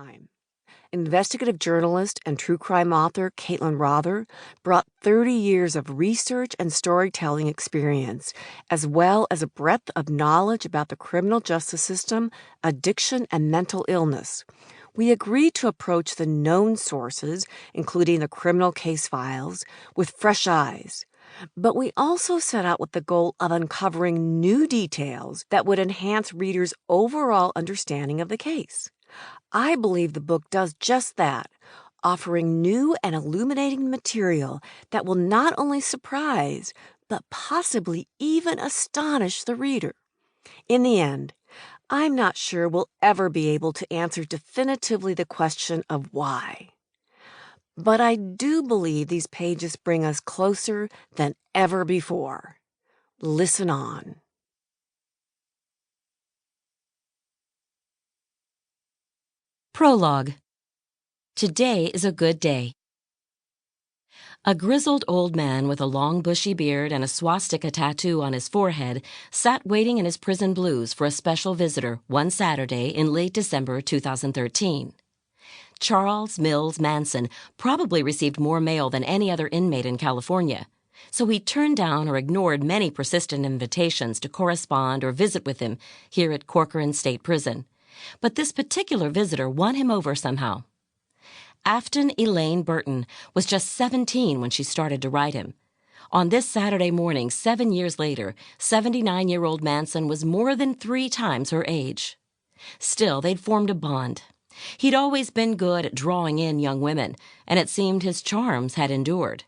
crime. Investigative journalist and true crime author Caitlin Rother brought 30 years of research and storytelling experience, as well as a breadth of knowledge about the criminal justice system, addiction, and mental illness. We agreed to approach the known sources, including the criminal case files, with fresh eyes. But we also set out with the goal of uncovering new details that would enhance readers' overall understanding of the case. I believe the book does just that, offering new and illuminating material that will not only surprise, but possibly even astonish the reader. In the end, I'm not sure we'll ever be able to answer definitively the question of why. But I do believe these pages bring us closer than ever before. Listen on. Prologue. Today is a good day. A grizzled old man with a long bushy beard and a swastika tattoo on his forehead sat waiting in his prison blues for a special visitor one Saturday in late December 2013. Charles Manson probably received more mail than any other inmate in California, so he turned down or ignored many persistent invitations to correspond or visit with him here at Corcoran State Prison. But this particular visitor won him over somehow. Afton Elaine Burton was just 17 when she started to write him. On this Saturday morning, 7 years later, 79-year-old Manson was more than 3 times her age. Still, they'd formed a bond. He'd always been good at drawing in young women, and it seemed his charms had endured.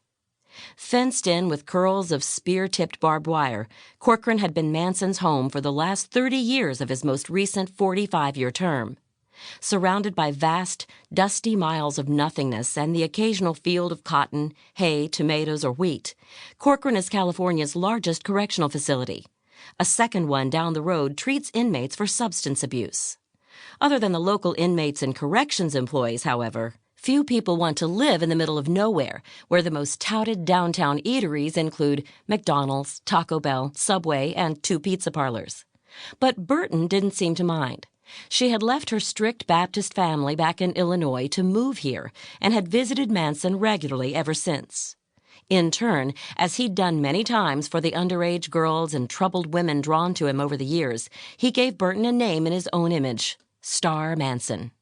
Fenced in with curls of spear-tipped barbed wire, Corcoran had been Manson's home for the last 30 years of his most recent 45-year term. Surrounded by vast, dusty miles of nothingness and the occasional field of cotton, hay, tomatoes, or wheat, Corcoran is California's largest correctional facility. A second one down the road treats inmates for substance abuse. Other than the local inmates and corrections employees, however, few people want to live in the middle of nowhere, where the most touted downtown eateries include McDonald's, Taco Bell, Subway, and 2 pizza parlors. But Burton didn't seem to mind. She had left her strict Baptist family back in Illinois to move here and had visited Manson regularly ever since. In turn, as he'd done many times for the underage girls and troubled women drawn to him over the years, he gave Burton a name in his own image, Star Manson.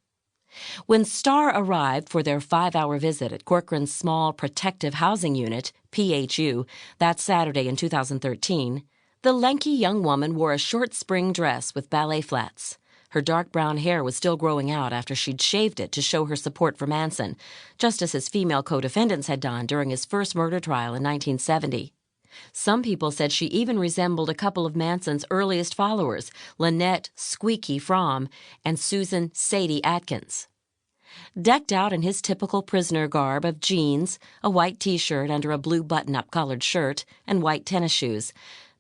When Star arrived for their 5-hour visit at Corcoran's small protective housing unit, PHU, that Saturday in 2013, the lanky young woman wore a short spring dress with ballet flats. Her dark brown hair was still growing out after she'd shaved it to show her support for Manson, just as his female co-defendants had done during his first murder trial in 1970. Some people said she even resembled a couple of Manson's earliest followers, Lynette Squeaky Fromm and Susan Sadie Atkins. Decked out in his typical prisoner garb of jeans, a white T-shirt under a blue button-up collared shirt, and white tennis shoes,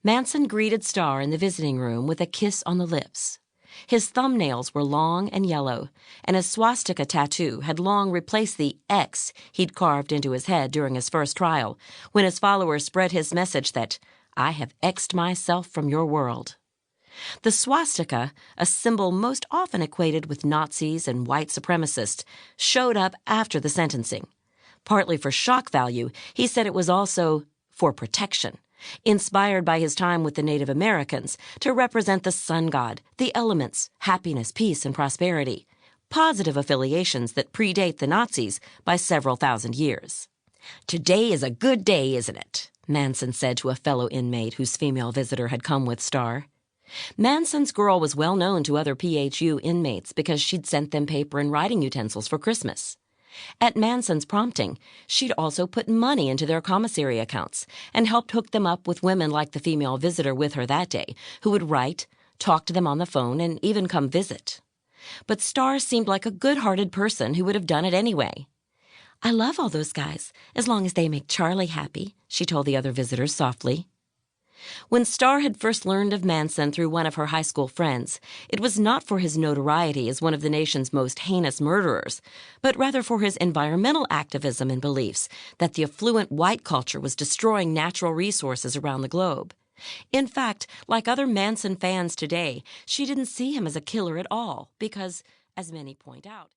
Manson greeted Star in the visiting room with a kiss on the lips. His thumbnails were long and yellow, and his swastika tattoo had long replaced the X he'd carved into his head during his first trial, when his followers spread his message that, "I have X'd myself from your world." The swastika, a symbol most often equated with Nazis and white supremacists, showed up after the sentencing. Partly for shock value, he said it was also for protection, inspired by his time with the Native Americans to represent the sun god, the elements, happiness, peace, and prosperity, positive affiliations that predate the Nazis by several thousand years. "Today is a good day, isn't it?" Manson said to a fellow inmate whose female visitor had come with Star. Manson's girl was well known to other PHU inmates because she'd sent them paper and writing utensils for Christmas. At Manson's prompting, she'd also put money into their commissary accounts and helped hook them up with women like the female visitor with her that day, who would write, talk to them on the phone, and even come visit. But Star seemed like a good-hearted person who would have done it anyway. "I love all those guys, as long as they make Charlie happy," she told the other visitors softly. When Star had first learned of Manson through one of her high school friends, it was not for his notoriety as one of the nation's most heinous murderers, but rather for his environmental activism and beliefs that the affluent white culture was destroying natural resources around the globe. In fact, like other Manson fans today, she didn't see him as a killer at all because, as many point out,